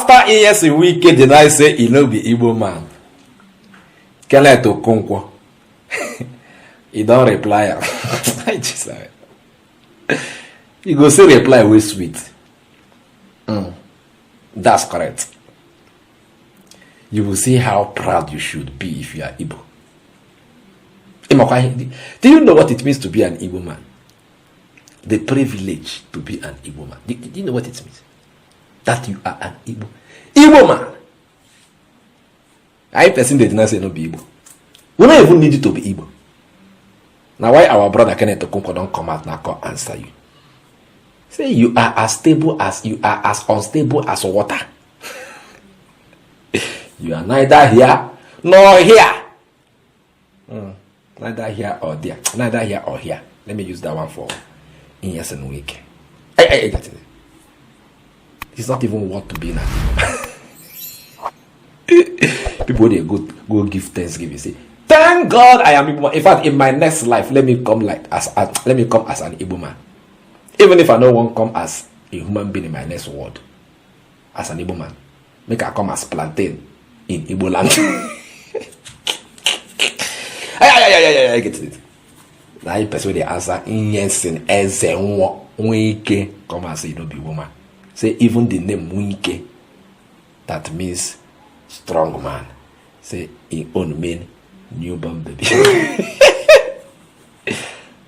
After Nyesom Wike deny say he no be Igbo man, Kenneth Okonkwo, he don't reply. I just like, he go say reply with sweet. That's correct. You will see how proud you should be if you are Igbo. Do you know what it means to be an Igbo man? The privilege to be an Igbo man. Do you know what it means? That you are an Igbo man. I person did not say no be Igbo. We don't even need you to be Igbo. Now why our brother Kenneth Okonkwo don't come out now come answer you? Say you are as stable as you are as unstable as water. You are neither here nor here. Neither here or there. Neither here or here. Let me use that one for Nyesom Wike. I get it. It's not even worth to be now. People they go give Thanksgiving. Say, thank God I am Igbo. In fact, in my next life, let me come as an Igbo man. Even if I don't want to come as a human being in my next world, as an Igbo man, make I come as plantain in Igbo land. I get it. Now you person they answer Nyesom Wike come and say you don't be woman. Say even the name Wike, that means strong man. Say he own mean newborn baby.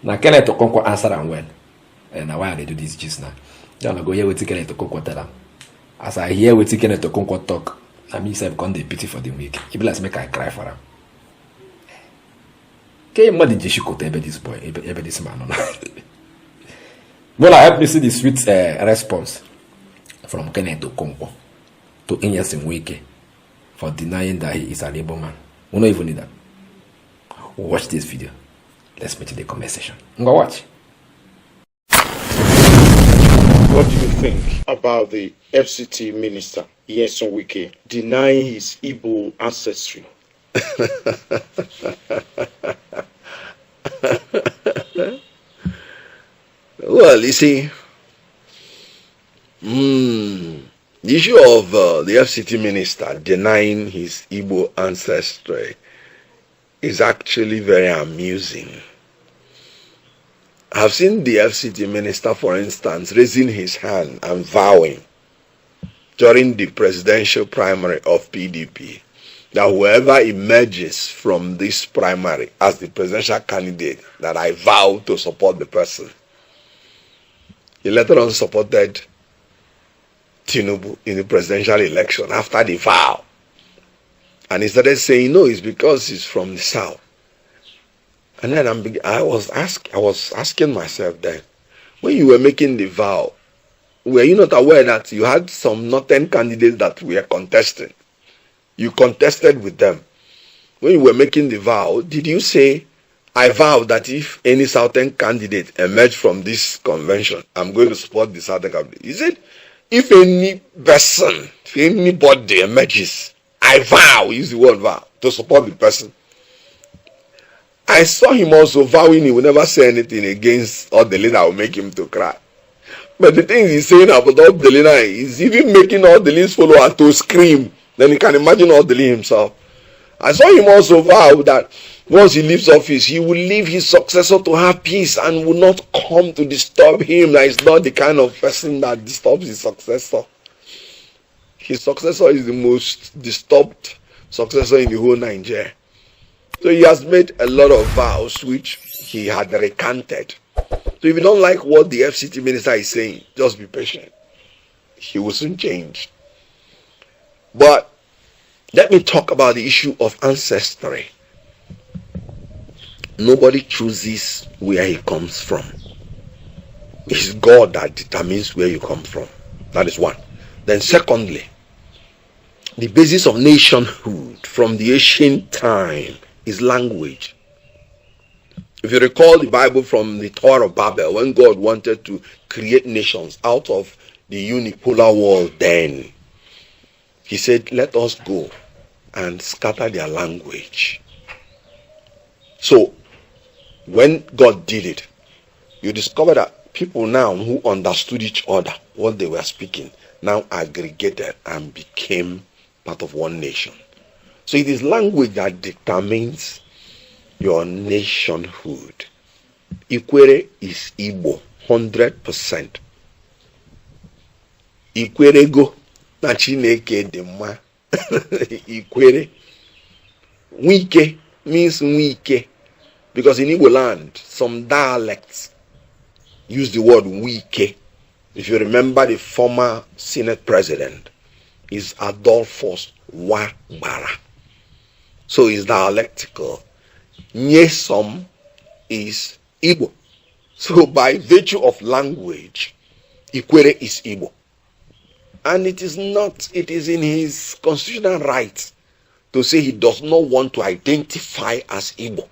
Now Kenneth Okonkwo answer and well. And now why they do this just now? Then I go hear what Kenneth Okonkwo tell them. As I hear what Kenneth Okonkwo talk, I mean say become the pity for the week. He be like make I cry for him. Okay, what did you quote this boy, this man? Well, help me see the sweet response from Kenneth Okonkwo to Nyesom Wike for denying that he is an Igbo man. We don't even need that. Watch this video. Let's meet in the comment section. Go watch. What do you think about the FCT minister, Nyesom Wike, denying his Igbo ancestry? Well, you see, the issue of the FCT minister denying his Igbo ancestry is actually very amusing. I've seen the FCT minister, for instance, raising his hand and vowing during the presidential primary of PDP that whoever emerges from this primary as the presidential candidate, that I vow to support the person. He later on supported Tinubu in the presidential election after the vow. And he started saying, no, it's because he's from the south. And then I was asking myself then, when you were making the vow, were you not aware that you had some northern candidates that were contesting? You contested with them. When you were making the vow, did you say, I vow that if any southern candidate emerged from this convention, I'm going to support the southern candidate? Is it, if any person, if anybody emerges, I vow, use the word vow, to support the person? I saw him also vowing he would never say anything against Odelina that will make him to cry. But the thing he's saying about Odelina is even making Odeline's followers to scream. Then you can imagine Odelina himself. I saw him also vow that once he leaves office, he will leave his successor to have peace and will not come to disturb him. That is not the kind of person that disturbs his successor. His successor is the most disturbed successor in the whole Nigeria. So he has made a lot of vows which he had recanted. So if you don't like what the FCT minister is saying, just be patient. He will soon change. But let me talk about the issue of ancestry. Nobody chooses where he comes from. It's God that determines where you come from. That is one. Then secondly, the basis of nationhood from the ancient time is language. If you recall the Bible from the Tower of Babel, when God wanted to create nations out of the unipolar world then, he said, let us go and scatter their language. So, when God did it, you discover that people now who understood each other what they were speaking now aggregated and became part of one nation. So it is language that determines your nationhood. Ikwere is Igbo, 100%. Ikwere go na Chineke dị mma. Ikwere. Wike means Wike, because in Igbo land, some dialects use the word Wike. If you remember, the former Senate president is Adolphus Wagbara. So it's dialectical. Nyesom is Igbo. So by virtue of language, Ikwere is Igbo. And it is in his constitutional right to say he does not want to identify as Igbo.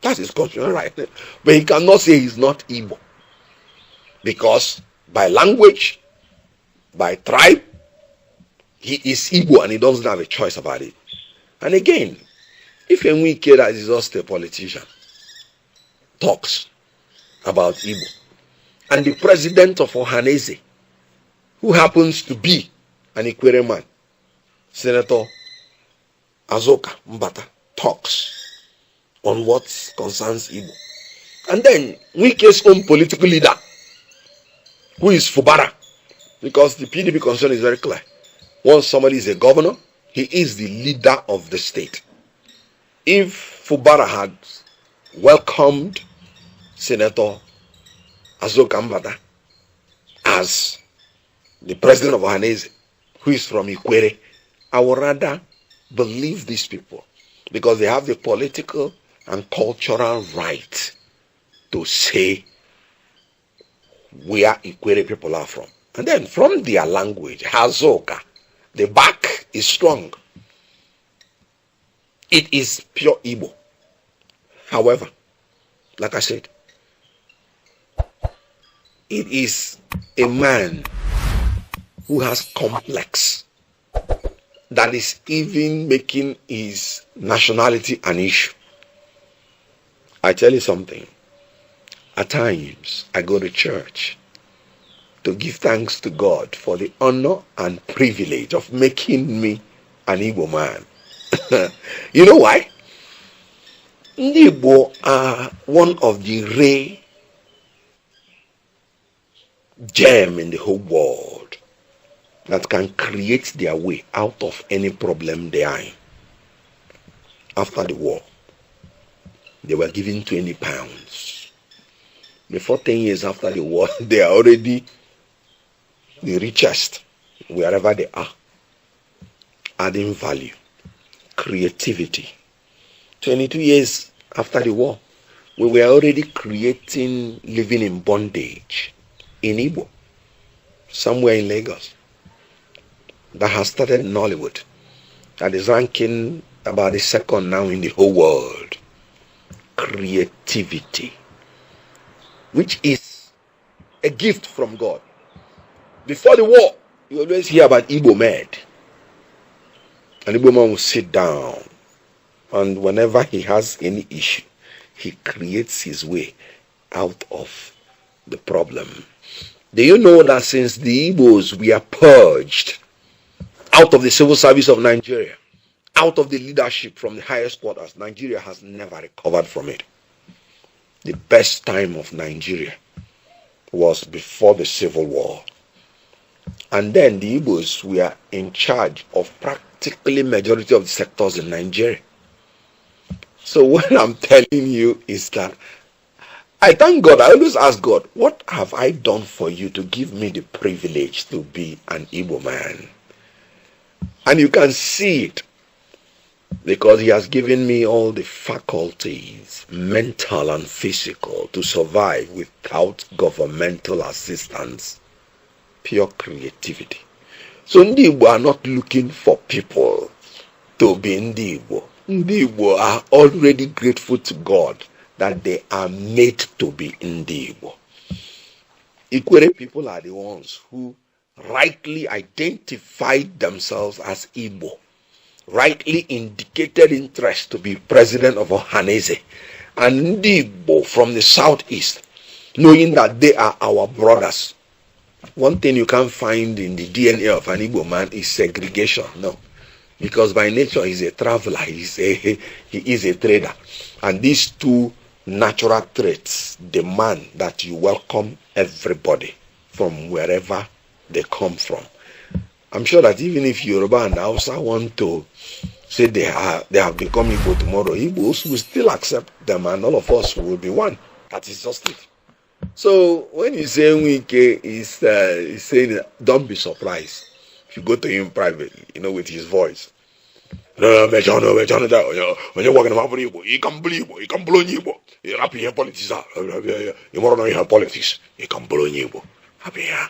That is constitutional right. But he cannot say he's not Igbo. Because by language, by tribe, he is Igbo and he doesn't have a choice about it. And again, if Wike, that is just a politician, talks about Igbo, and the president of Ohanese, who happens to be an Ikwere man, Senator Azoka Mbata, talks on what concerns Igbo, and then Wike's own political leader, who is Fubara, because the PDP concern is very clear. Once somebody is a governor, he is the leader of the state. If Fubara had welcomed Senator Azoka Mbata as the president of Ohanese, who is from Ikwere, I would rather believe these people, because they have the political and cultural right to say where Ikwere people are from. And then from their language, Azoka, the back is strong. It is pure Igbo. However, like I said, it is a man who has complex that is even making his nationality an issue. I tell you something. At times, I go to church to give thanks to God for the honor and privilege of making me an Igbo man. You know why? The Igbo are one of the rare gems in the whole world that can create their way out of any problem they are in. After the war, they were given 20 pounds. Before 10 years after the war, they are already the richest wherever they are. Adding value, creativity. 22 years after the war, we were already creating living in bondage in Igbo, somewhere in Lagos, that has started in Nollywood, that is ranking about the second now in the whole world. Creativity, which is a gift from God. Before the war, you always hear about Igbo man. An Igbo man will sit down, and whenever he has any issue, he creates his way out of the problem. Do you know that since the Igbos were purged out of the civil service of Nigeria, out of the leadership from the highest quarters, Nigeria has never recovered from it? The best time of Nigeria was before the Civil War. And then the Igbos were in charge of practically majority of the sectors in Nigeria. So what I'm telling you is that I thank God. I always ask God, what have I done for you to give me the privilege to be an Igbo man? And you can see it, because he has given me all the faculties, mental and physical, to survive without governmental assistance. Pure creativity. So Ndi Igbo are not looking for people to be Ndi Igbo. Ndi Igbo are already grateful to God that they are made to be Ndi Igbo. Ikwere people are the ones who rightly identified themselves as Igbo, rightly indicated interest to be president of Ohanese, and Ndi Igbo from the southeast, knowing that they are our brothers One thing you can't find in the DNA of an Igbo man is segregation. No. Because by nature he's a traveler, he is a trader. And these two natural traits demand that you welcome everybody from wherever they come from. I'm sure that even if Yoruba and Hausa want to say they have become Igbo tomorrow, Igbos will still accept them and all of us will be one. That is just it. So when you say Wike is saying, don't be surprised if you go to him privately, with his voice. When you're walking about Igbo, you can't believe Igbo, you can't blow Igbo. You're happy here politics. You want to know you have politics, you can't blow Igbo. Happy here.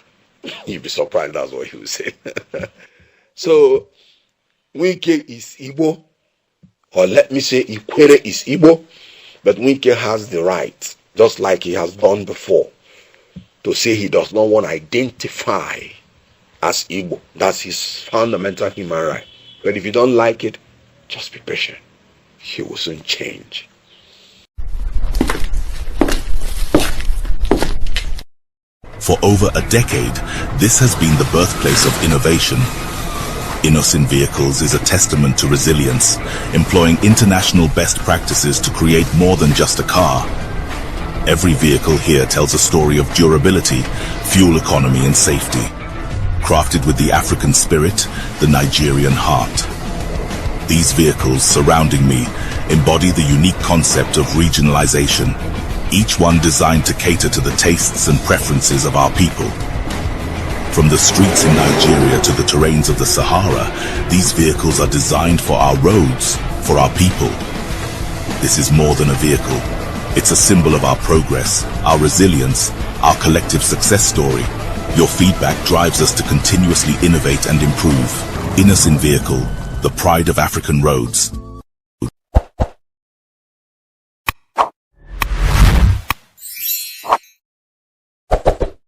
You'll be surprised, that's what he will say. So Wike is Igbo, or let me say Ikwere is Igbo, but Wike has the right, just like he has done before, to say he does not want to identify as Igbo. That's his fundamental human right. But if you don't like it, just be patient. He will soon change. For over a decade, this has been the birthplace of innovation. Innocent Vehicles is a testament to resilience, employing international best practices to create more than just a car. Every vehicle here tells a story of durability, fuel economy and safety. Crafted with the African spirit, the Nigerian heart. These vehicles surrounding me embody the unique concept of regionalization, each one designed to cater to the tastes and preferences of our people. From the streets in Nigeria to the terrains of the Sahara, these vehicles are designed for our roads, for our people. This is more than a vehicle. It's a symbol of our progress, our resilience, our collective success story. Your feedback drives us to continuously innovate and improve. Innocent Vehicle, the pride of African roads.